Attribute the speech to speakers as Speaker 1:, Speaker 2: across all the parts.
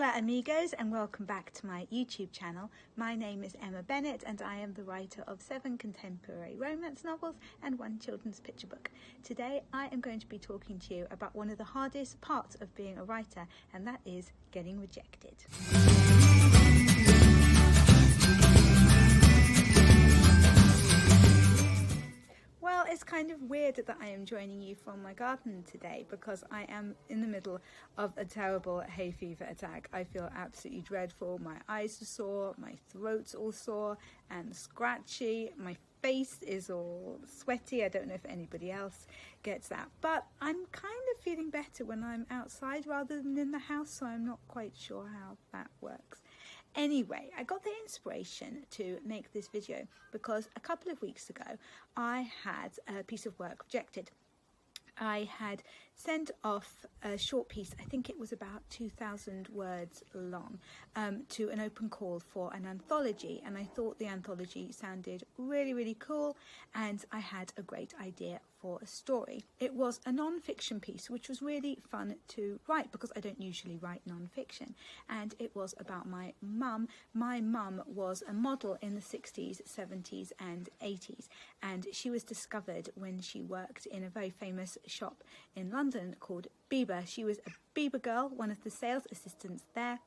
Speaker 1: Hola amigos, and welcome back to my YouTube channel. My name is Emma Bennet and I am the writer of 7 contemporary romance novels and 1 children's picture book. Today I am going to be talking to you about one of the hardest parts of being a writer, and that is getting rejected. Well, it's kind of weird that I am joining you from my garden today because I am in the middle of a terrible hay fever attack. I feel absolutely dreadful. My eyes are sore, my throat's all sore and scratchy, my face is all sweaty. I don't know if anybody else gets that, but I'm kind of feeling better when I'm outside rather than in the house, so I'm not quite sure how that works. Anyway, I got the inspiration to make this video because a couple of weeks ago I had a piece of work rejected. I had sent off a short piece, I think it was about 2,000 words long, to an open call for an anthology, and I thought the anthology sounded really cool and I had a great idea for a story. It was a non-fiction piece which was really fun to write because I don't usually write non-fiction, and it was about my mum. My mum was a model in the 60s, 70s and 80s, and she was discovered when she worked in a very famous shop in London called Bieber. She was a Bieber girl, one of the sales assistants there,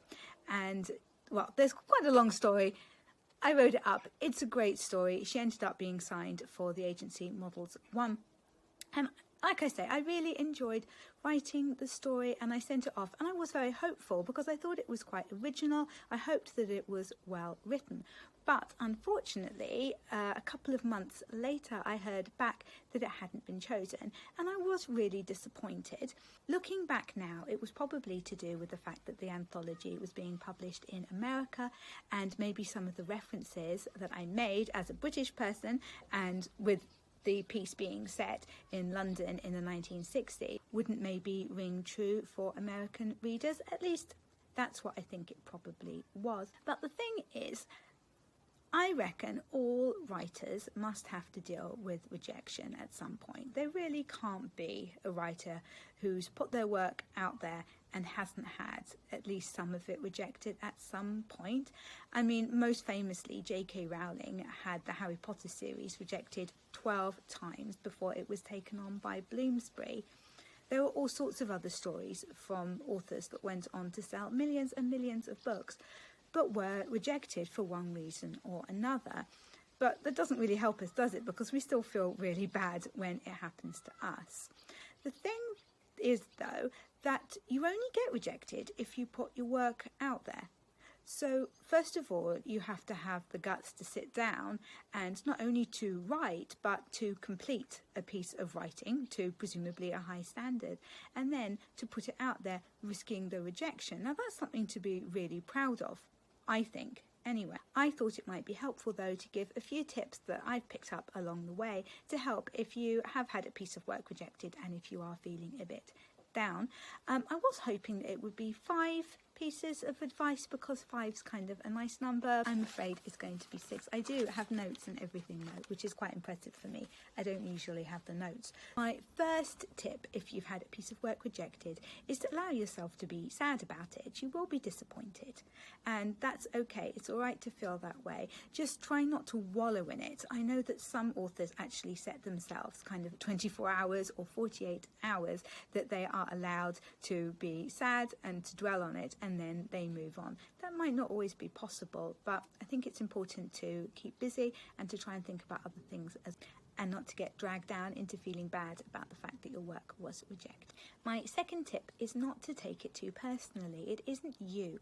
Speaker 1: and well, there's quite a long story. I wrote it up. It's a great story. She ended up being signed for the agency Models 1. And like I say, I really enjoyed writing the story and I sent it off, and I was very hopeful because I thought it was quite original. I hoped that it was well written. But unfortunately, a couple of months later, I heard back that it hadn't been chosen, and I was really disappointed. Looking back now, it was probably to do with the fact that the anthology was being published in America, and maybe some of the references that I made as a British person, and with the piece being set in London in the 1960s, wouldn't maybe ring true for American readers. At least that's what I think it probably was. But the thing is, I reckon all writers must have to deal with rejection at some point. There really can't be a writer who's put their work out there and hasn't had at least some of it rejected at some point. I mean, most famously, J.K. Rowling had the Harry Potter series rejected 12 times before it was taken on by Bloomsbury. There were all sorts of other stories from authors that went on to sell millions and millions of books, but were rejected for one reason or another. But that doesn't really help us, does it? Because we still feel really bad when it happens to us. The thing is, though, that you only get rejected if you put your work out there. So first of all, you have to have the guts to sit down and not only to write, but to complete a piece of writing to presumably a high standard, and then to put it out there, risking the rejection. Now that's something to be really proud of, I think. Anyway, I thought it might be helpful though to give a few tips that I've picked up along the way to help if you have had a piece of work rejected and if you are feeling a bit down. I was hoping that it would be 5 pieces of advice because 5's kind of a nice number. I'm afraid it's going to be 6. I do have notes and everything though, which is quite impressive for me. I don't usually have the notes. My first tip, if you've had a piece of work rejected, is to allow yourself to be sad about it. You will be disappointed, and that's okay. It's all right to feel that way. Just try not to wallow in it. I know that some authors actually set themselves kind of 24 hours or 48 hours that they are allowed to be sad and to dwell on it, and then they move on. That might not always be possible, but I think it's important to keep busy and to try and think about other things and not to get dragged down into feeling bad about the fact that your work was rejected. My second tip is not to take it too personally. It isn't you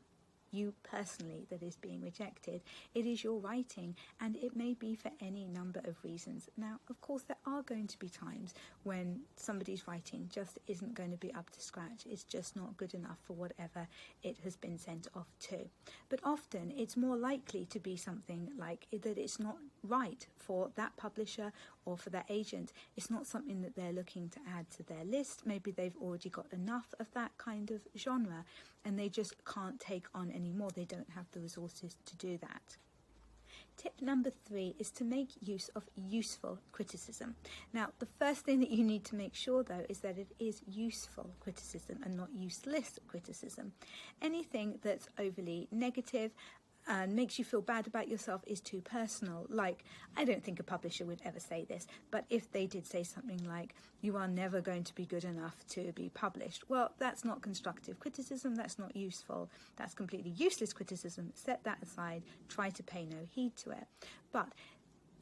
Speaker 1: personally that is being rejected. It is your writing, and it may be for any number of reasons. Now, of course, there are going to be times when somebody's writing just isn't going to be up to scratch. It's just not good enough for whatever it has been sent off to. But often it's more likely to be something like that it's not right for that publisher or for that agent. It's not something that they're looking to add to their list. Maybe they've already got enough of that kind of genre and they just can't take on any more. They don't have the resources to do that. Tip number 3 is to make use of useful criticism. Now, the first thing that you need to make sure, though, is that it is useful criticism and not useless criticism. Anything that's overly negative and makes you feel bad about yourself is too personal. Like, I don't think a publisher would ever say this, but if they did say something like, you are never going to be good enough to be published, well, that's not constructive criticism, that's not useful, that's completely useless criticism. Set that aside, try to pay no heed to it. But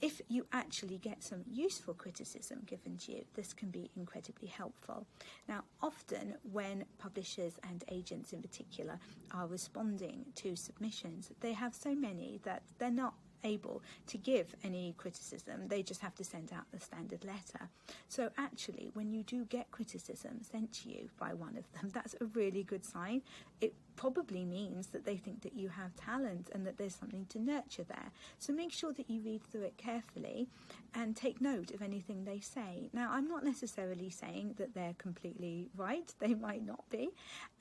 Speaker 1: if you actually get some useful criticism given to you, this can be incredibly helpful. Now, often when publishers and agents in particular are responding to submissions, they have so many that they're not able to give any criticism. They just have to send out the standard letter. So actually, when you do get criticism sent to you by one of them, that's a really good sign. It probably means that they think that you have talent and that there's something to nurture there. So make sure that you read through it carefully and take note of anything they say. Now, I'm not necessarily saying that they're completely right. They might not be,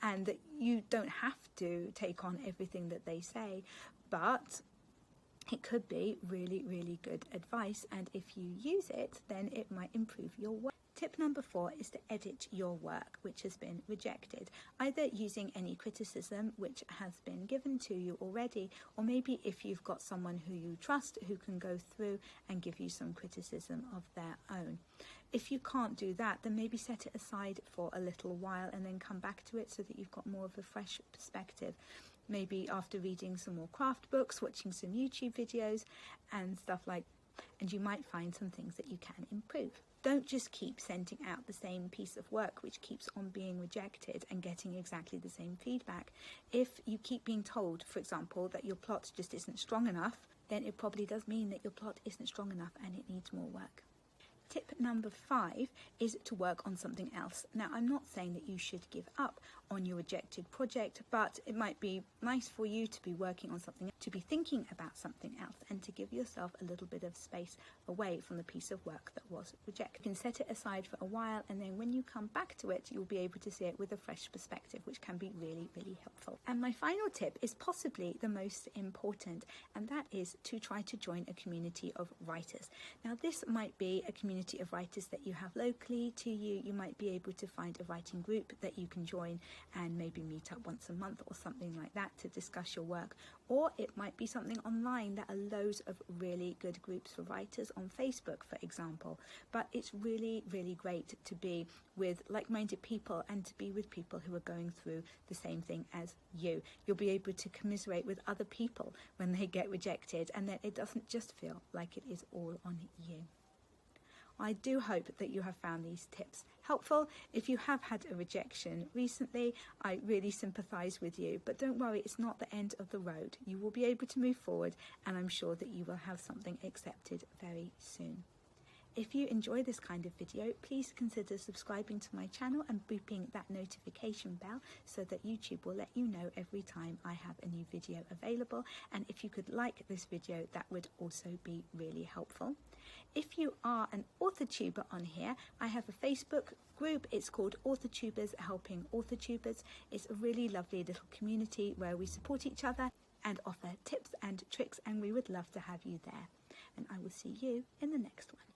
Speaker 1: and that you don't have to take on everything that they say, but it could be really, really good advice, and if you use it, then it might improve your work. Tip number 4 is to edit your work which has been rejected, either using any criticism which has been given to you already, or maybe if you've got someone who you trust who can go through and give you some criticism of their own. If you can't do that, then maybe set it aside for a little while and then come back to it so that you've got more of a fresh perspective. Maybe after reading some more craft books, watching some YouTube videos and stuff like that, and you might find some things that you can improve. Don't just keep sending out the same piece of work which keeps on being rejected and getting exactly the same feedback. If you keep being told, for example, that your plot just isn't strong enough, then it probably does mean that your plot isn't strong enough and it needs more work. Tip number 5 is to work on something else. Now, I'm not saying that you should give up on your rejected project, but it might be nice for you to be working on something, to be thinking about something else, and to give yourself a little bit of space away from the piece of work that was rejected. You can set it aside for a while, and then when you come back to it, you'll be able to see it with a fresh perspective, which can be really, really helpful. And my final tip is possibly the most important, and that is to try to join a community of writers. Now, this might be a community of writers that you have locally to you. You might be able to find a writing group that you can join and maybe meet up once a month or something like that to discuss your work, or it might be something online. There are loads of really good groups for writers on Facebook, for example. But it's really, really great to be with like-minded people and to be with people who are going through the same thing as you. You'll be able to commiserate with other people when they get rejected, and then it doesn't just feel like it is all on you. I do hope that you have found these tips helpful. If you have had a rejection recently, I really sympathise with you, but don't worry, it's not the end of the road. You will be able to move forward, and I'm sure that you will have something accepted very soon. If you enjoy this kind of video, please consider subscribing to my channel and booping that notification bell so that YouTube will let you know every time I have a new video available. And if you could like this video, that would also be really helpful. If you are an author tuber on here, I have a Facebook group. It's called Author Tubers Helping Author Tubers. It's a really lovely little community where we support each other and offer tips and tricks, and we would love to have you there. And I will see you in the next one.